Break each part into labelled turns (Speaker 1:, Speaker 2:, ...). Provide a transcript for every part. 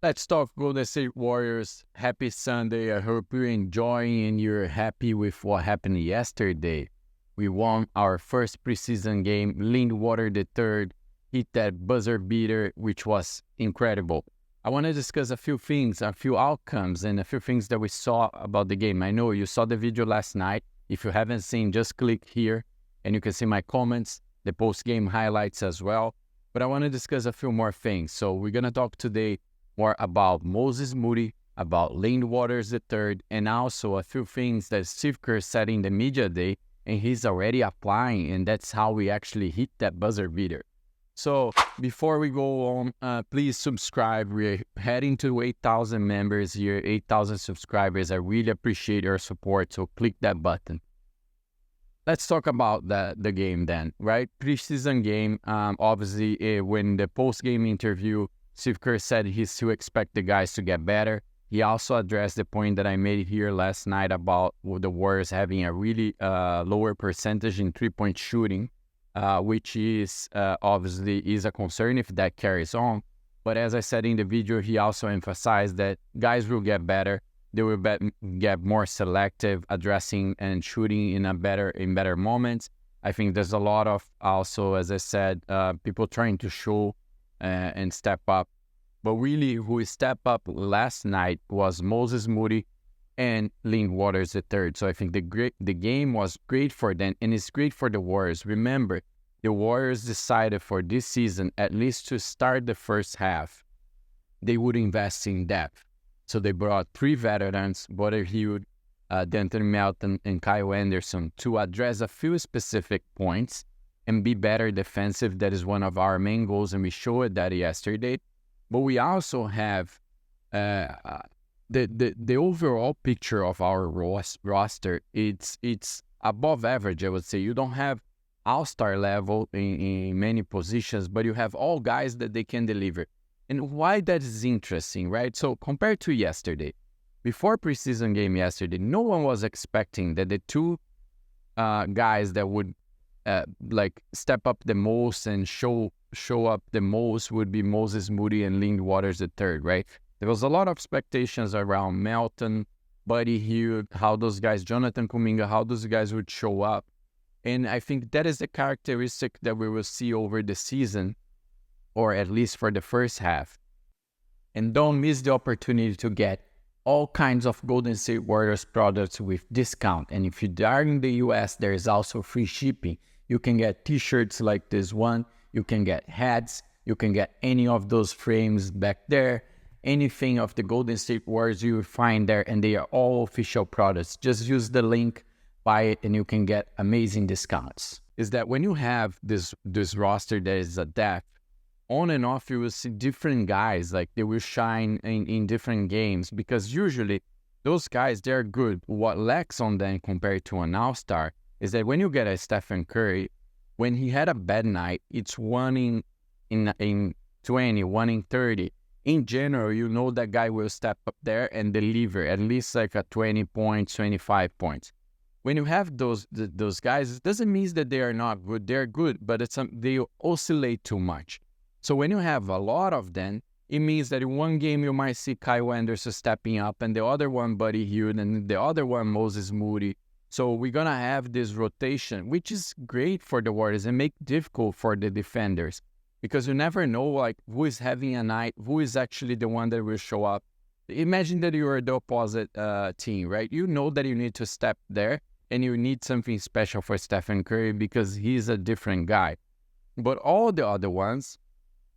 Speaker 1: Let's talk Golden State Warriors. Happy Sunday. I hope you're enjoying and you're happy with what happened yesterday. We won our first preseason game. Lindy the third hit that buzzer beater, which was incredible. I want to discuss a few things, a few outcomes, and a few things that we saw about the game. I know you saw the video last night. If you haven't seen, just click here and you can see my comments, the post-game highlights as well. But I want to discuss a few more things. So we're going to talk today more about Moody, about Lindy III, and also a few things that Steve Kerr said in the media day, and he's already applying, and that's how we actually hit that buzzer beater. So before we go on, please subscribe. We're heading to 8,000 members here, 8,000 subscribers. I really appreciate your support, so click that button. Let's talk about the game then, right? Preseason game, obviously, when the post-game interview, Steve Kerr said he still expects the guys to get better. He also addressed the point that I made here last night about the Warriors having a really lower percentage in three-point shooting, which is obviously is a concern if that carries on. But as I said in the video, he also emphasized that guys will get better. They will get more selective, addressing and shooting in better moments. I think there's a lot of also, as I said, people trying to show and step up. But really, who stepped up last night was Moody and Lindy III. So I think the game was great for them, and it's great for the Warriors. Remember, the Warriors decided for this season, at least to start the first half, they would invest in depth. So they brought 3 veterans, Buddy Hield, D'Anthony Melton, and Kyle Anderson, to address a few specific points and be better defensive. That is one of our main goals, and we showed that yesterday. But we also have the overall picture of our roster. It's above average, I would say. You don't have all-star level in many positions, but you have all guys that they can deliver. And why that is interesting, right? So compared to yesterday, before preseason game yesterday, no one was expecting that the 2 guys that would step up the most and show up the most would be Moody and Lindy III, right? There was a lot of expectations around Melton, Buddy Hield, how those guys, Jonathan Kuminga, how those guys would show up. And I think that is the characteristic that we will see over the season, or at least for the first half. And don't miss the opportunity to get all kinds of Golden State Warriors products with discount. And if you are in the US, there is also free shipping. You can get t-shirts like this one. You can get hats. You can get any of those frames back there. Anything of the Golden State Warriors you will find there, and they are all official products. Just use the link, buy it, and you can get amazing discounts. Is that when you have this roster that is a depth, on and off, you will see different guys, like they will shine in different games, because usually those guys, they're good. What lacks on them compared to an all-star is that when you get a Stephen Curry, when he had a bad night, it's 1 in 20, 1 in 30. In general, you know that guy will step up there and deliver at least like a 20 points, 25 points. When you have those guys, it doesn't mean that they are not good. They're good, but they oscillate too much. So when you have a lot of them, it means that in one game you might see Kyle Anderson stepping up, and the other one Buddy Hield, and the other one Moody. So we're going to have this rotation, which is great for the Warriors and make it difficult for the defenders, because you never know like who is having a night, who is actually the one that will show up. Imagine that you are the opposite team, right? You know that you need to step there, and you need something special for Stephen Curry because he's a different guy. But all the other ones,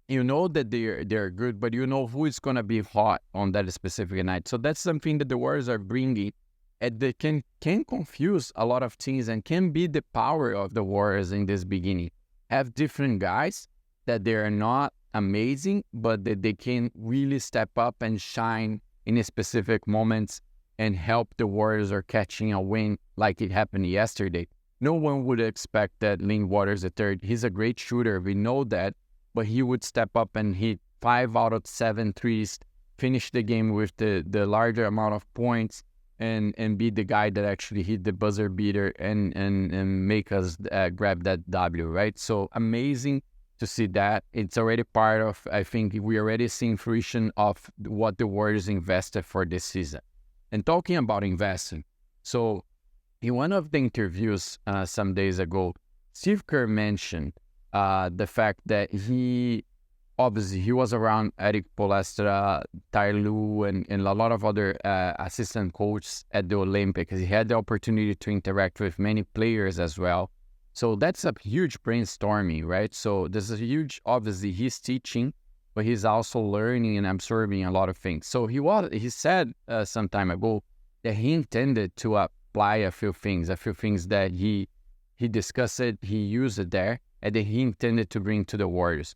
Speaker 1: you know that they're good, but you know who is going to be hot on that specific night. So that's something that the Warriors are bringing, and they can confuse a lot of teams and can be the power of the Warriors in this beginning. Have different guys that they are not amazing, but that they can really step up and shine in specific moments and help the Warriors are catching a win like it happened yesterday. No one would expect that Lindy III, he's a great shooter, we know that, but he would step up and hit 5 out of 7 threes, finish the game with the larger amount of points, and be the guy that actually hit the buzzer beater and make us grab that W, right? So amazing to see that. It's already part of, I think we already seeing fruition of what the Warriors invested for this season. And talking about investing, so in one of the interviews some days ago, Steve Kerr mentioned the fact that he was around Eric Polestra, Ty Lue, and a lot of other assistant coaches at the Olympics. He had the opportunity to interact with many players as well. So that's a huge brainstorming, right? So this is a huge, obviously, he's teaching, but he's also learning and absorbing a lot of things. So he said some time ago that he intended to apply a few things that he discussed it, he used it there, and that he intended to bring to the Warriors.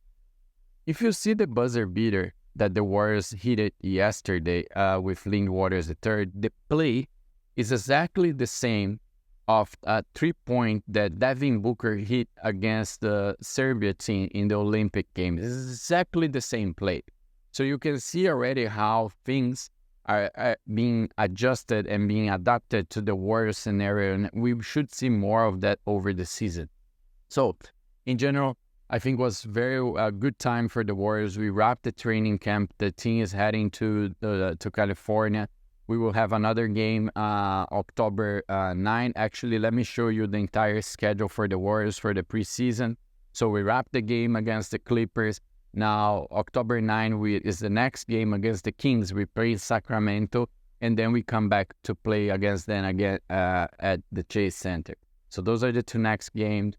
Speaker 1: If you see the buzzer beater that the Warriors hit yesterday with Lindy Waters III, the play is exactly the same of a 3-point that Devin Booker hit against the Serbia team in the Olympic Games. It's exactly the same play. So you can see already how things are being adjusted and being adapted to the Warriors scenario, and we should see more of that over the season. So, in general, I think it was very good time for the Warriors. We wrapped the training camp. The team is heading to California. We will have another game October 9. Actually, let me show you the entire schedule for the Warriors for the preseason. So we wrapped the game against the Clippers. Now, October 9 is the next game against the Kings. We play Sacramento, and then we come back to play against them again at the Chase Center. So those are the two next games.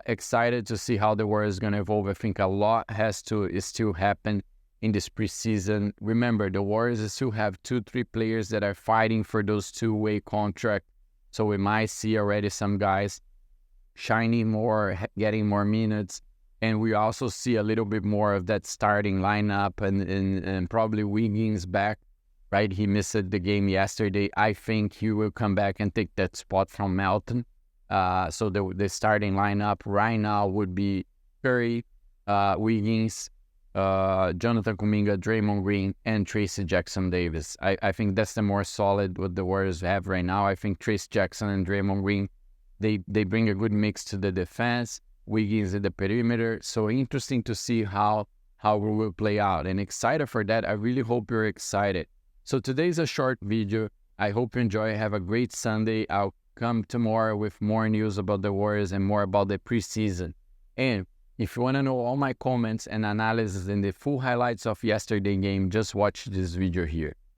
Speaker 1: Excited to see how the Warriors is going to evolve. I think a lot has to still happen in this preseason. Remember, the Warriors still have 2-3 players that are fighting for those two-way contracts. So we might see already some guys shining more, getting more minutes. And we also see a little bit more of that starting lineup and probably Wiggins back, right? He missed the game yesterday. I think he will come back and take that spot from Melton. So the starting lineup right now would be Curry, Wiggins, Jonathan Kuminga, Draymond Green, and Tracy Jackson-Davis. I think that's the more solid what the Warriors have right now. I think Tracy Jackson and Draymond Green, they bring a good mix to the defense. Wiggins at the perimeter. So interesting to see how it will play out. And excited for that. I really hope you're excited. So today's a short video. I hope you enjoy. Have a great Sunday. I'll come tomorrow with more news about the Warriors and more about the preseason. And if you want to know all my comments and analysis and the full highlights of yesterday's game, just watch this video here.